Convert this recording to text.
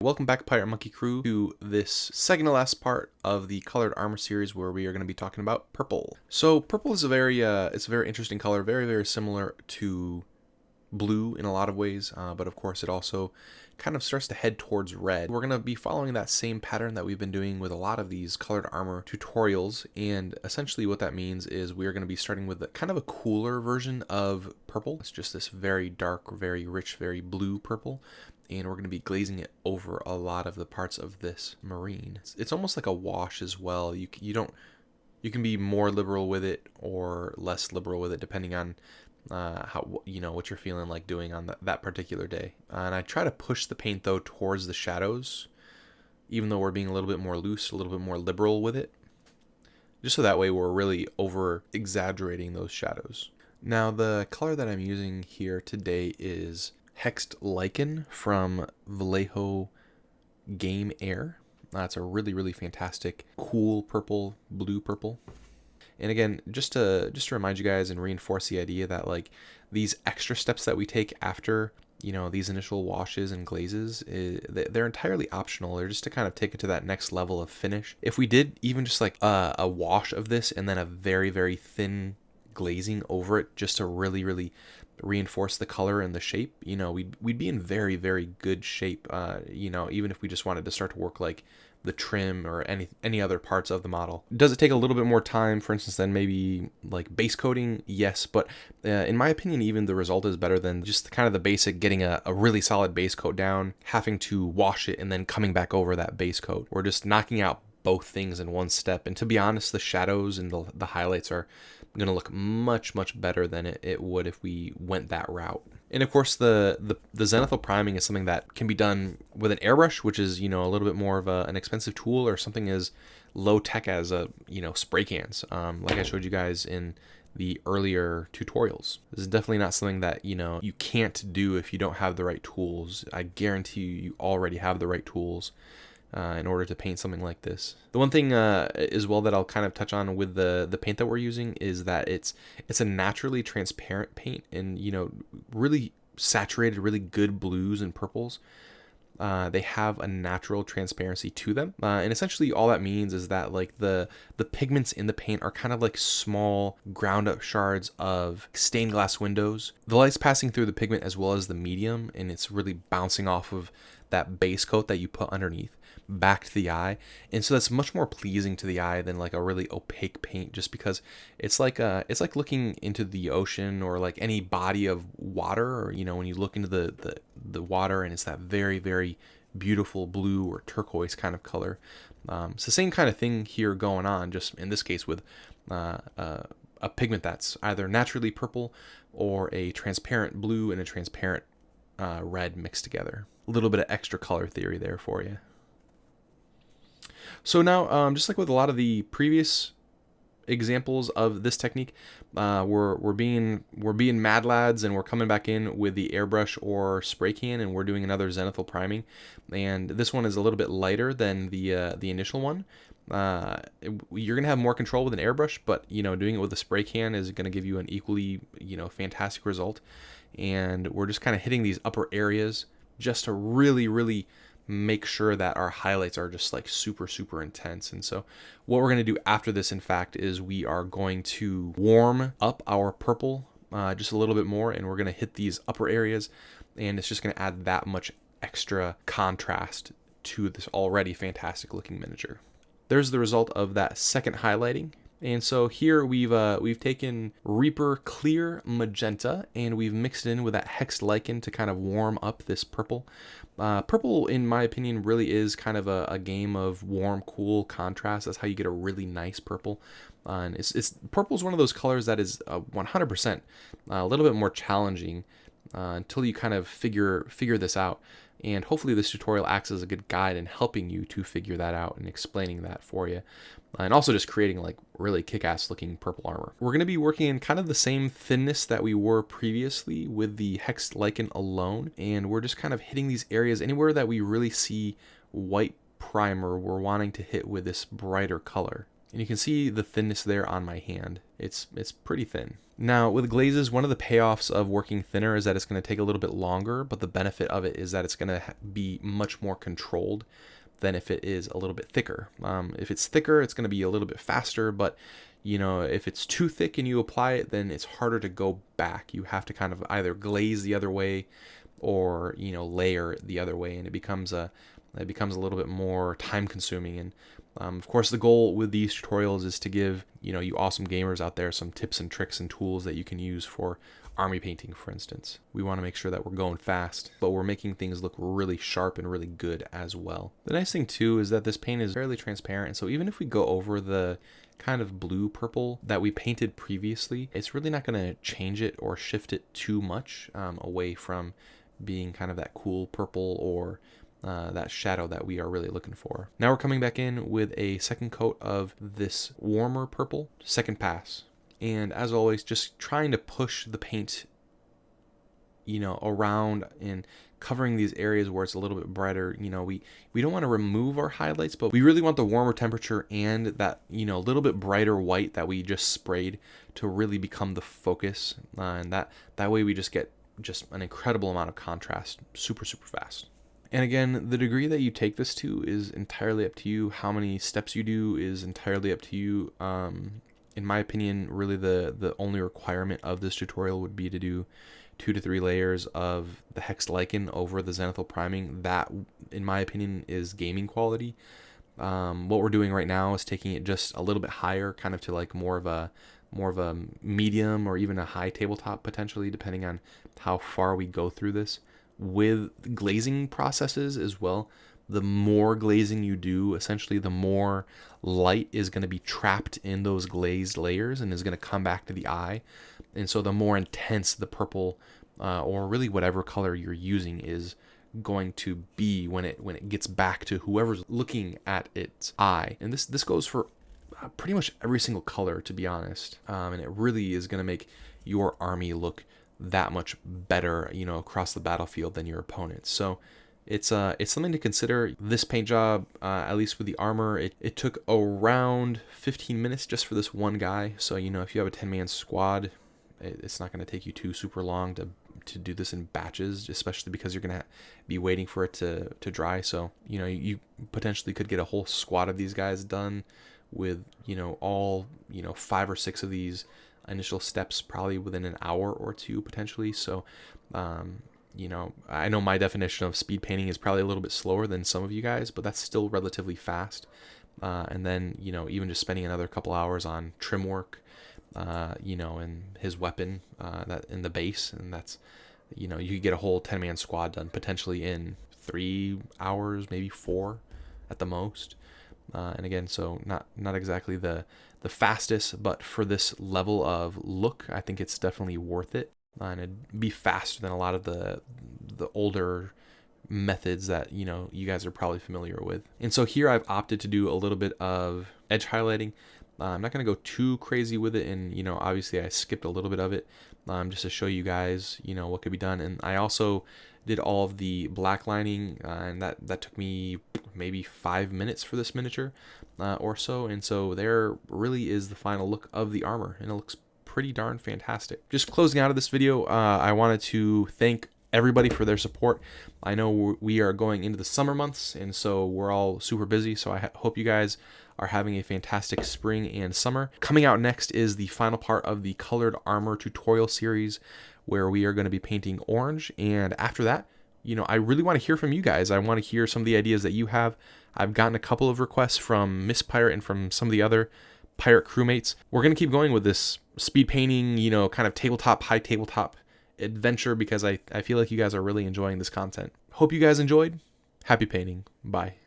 Welcome back, Pirate Monkey Crew, to this second to last part of the colored armor series where we are going to be talking about purple. So purple is it's a very interesting color, very similar to blue in a lot of ways, but of course it also kind of starts to head towards red. We're going to be following that same pattern that we've been doing with a lot of these colored armor tutorials, and essentially what that means is we're going to be starting with kind of a cooler version of purple. It's just this very dark, very rich, very blue purple, and we're going to be glazing it over a lot of the parts of this marine. It's almost like a wash as well. You can be more liberal with it or less liberal with it depending on what you're feeling like doing on that particular day. And I try to push the paint though towards the shadows, even though we're being a little bit more loose, a little bit more liberal with it, just so that way we're really over exaggerating those shadows. Now the color that I'm using here today is Hexed Lichen from Vallejo Game Air. That's a really fantastic, cool purple, blue purple. And again, just to remind you guys and reinforce the idea that like these extra steps that we take after these initial washes and glazes, they're entirely optional. They're just to kind of take it to that next level of finish. If we did even just like a wash of this and then a very thin glazing over it just to really reinforce the color and the shape, we'd be in very good shape, even if we just wanted to start to work like the trim or any other parts of the model. Does it take a little bit more time, for instance, than maybe like base coating? Yes, but in my opinion, even the result is better than just kind of the basic getting a really solid base coat down, having to wash it and then coming back over that base coat. We're just knocking out both things in one step. And to be honest, the shadows and the highlights are going to look much better than it would if we went that route. And of course, the zenithal priming is something that can be done with an airbrush, which is a little bit more of an expensive tool, or something as low tech as spray cans, like I showed you guys in the earlier tutorials. This is definitely not something that you can't do if you don't have the right tools. I guarantee you already have the right tools in order to paint something like this. The one thing as well that I'll kind of touch on with the paint that we're using is that it's a naturally transparent paint, and really saturated, really good blues and purples. They have a natural transparency to them, and essentially all that means is that like the pigments in the paint are kind of like small ground up shards of stained glass windows. The light's passing through the pigment as well as the medium, and it's really bouncing off of that base coat that you put underneath back to the eye, and so that's much more pleasing to the eye than like a really opaque paint, just because it's like looking into the ocean or like any body of water, or when you look into the water and it's that very beautiful blue or turquoise kind of color. It's the same kind of thing here going on, just in this case with a pigment that's either naturally purple or a transparent blue and a transparent red mixed together. A little bit of extra color theory there for you. So now, just like with a lot of the previous examples of this technique, we're being mad lads, and we're coming back in with the airbrush or spray can, and we're doing another zenithal priming. And this one is a little bit lighter than the initial one. You're gonna have more control with an airbrush, but doing it with a spray can is gonna give you an equally fantastic result. And we're just kind of hitting these upper areas just to really make sure that our highlights are just like super intense. And so what we're going to do after this, in fact, is we are going to warm up our purple just a little bit more, and we're going to hit these upper areas, and it's just going to add that much extra contrast to this already fantastic looking miniature. There's the result of that second highlighting. And so here we've taken Reaper Clear Magenta, and we've mixed it in with that Hexed Lichen to kind of warm up this purple. Purple, in my opinion, really is kind of a game of warm, cool contrast. That's how you get a really nice purple. And purple is one of those colors that is 100% a little bit more challenging until you kind of figure this out. And hopefully this tutorial acts as a good guide in helping you to figure that out and explaining that for you. And also just creating like really kick-ass looking purple armor. We're going to be working in kind of the same thinness that we were previously with the Hexed Lichen alone. And we're just kind of hitting these areas anywhere that we really see white primer we're wanting to hit with this brighter color. And you can see the thinness there on my hand. It's pretty thin. Now with glazes, one of the payoffs of working thinner is that it's going to take a little bit longer, but the benefit of it is that it's going to be much more controlled than if it is a little bit thicker. If it's thicker, it's going to be a little bit faster, but you know, if it's too thick and you apply it, then it's harder to go back. You have to kind of either glaze the other way or, you know, layer the other way, and it becomes a little bit more time consuming. And of course, the goal with these tutorials is to give, you know, you awesome gamers out there some tips and tricks and tools that you can use for army painting, for instance. We want to make sure that we're going fast, but we're making things look really sharp and really good as well. The nice thing too is that this paint is fairly transparent, so even if we go over the kind of blue purple that we painted previously, it's really not going to change it or shift it too much away from being kind of that cool purple or that shadow that we are really looking for. Now we're coming back in with a second coat of this warmer purple, second pass. And as always, just trying to push the paint, you know, around and covering these areas where it's a little bit brighter. You know, we don't want to remove our highlights, but we really want the warmer temperature and that, you know, a little bit brighter white that we just sprayed to really become the focus. And that way we just get just an incredible amount of contrast super fast. And again, the degree that you take this to is entirely up to you. How many steps you do is entirely up to you. In my opinion, really the only requirement of this tutorial would be to do 2 to 3 layers of the Hex Lichen over the zenithal priming. That, in my opinion, is gaming quality. What we're doing right now is taking it just a little bit higher, kind of to like more of a medium or even a high tabletop potentially, depending on how far we go through this. With glazing processes as well, the more glazing you do, essentially the more light is going to be trapped in those glazed layers and is going to come back to the eye. And so the more intense the purple or really whatever color you're using is going to be when it gets back to whoever's looking at its eye. And this goes for pretty much every single color, to be honest. And it really is going to make your army look that much better, you know, across the battlefield than your opponents. So it's something to consider. This paint job, at least with the armor, it took around 15 minutes just for this one guy. So, you know, if you have a 10-man squad, it's not going to take you too super long to do this in batches, especially because you're going to be waiting for it to dry. So, you know, you potentially could get a whole squad of these guys done with, you know, all, you know, 5 or 6 of these initial steps probably within an hour or two potentially. So you know, I know my definition of speed painting is probably a little bit slower than some of you guys, but that's still relatively fast. And then, you know, even just spending another couple hours on trim work, you know, and his weapon that in the base, and that's, you know, you could get a whole 10-man squad done potentially in 3 hours, maybe 4 at the most. And again, so not exactly the fastest, but for this level of look, I think it's definitely worth it. And it'd be faster than a lot of the older methods that, you know, you guys are probably familiar with. And so here I've opted to do a little bit of edge highlighting. I'm not going to go too crazy with it, and, you know, obviously I skipped a little bit of it just to show you guys, you know, what could be done. And I also did all of the black lining, and that took me maybe 5 minutes for this miniature or so. And so there really is the final look of the armor, and it looks pretty darn fantastic. Just closing out of this video, I wanted to thank everybody for their support. I know we are going into the summer months, and so we're all super busy, so I hope you guys are having a fantastic spring and summer. Coming out next is the final part of the colored armor tutorial series, where we are going to be painting orange. And after that, you know, I really want to hear from you guys. I want to hear some of the ideas that you have. I've gotten a couple of requests from Miss Pirate and from some of the other pirate crewmates. We're going to keep going with this speed painting, you know, kind of tabletop, high tabletop adventure, because I feel like you guys are really enjoying this content. Hope you guys enjoyed. Happy painting. Bye.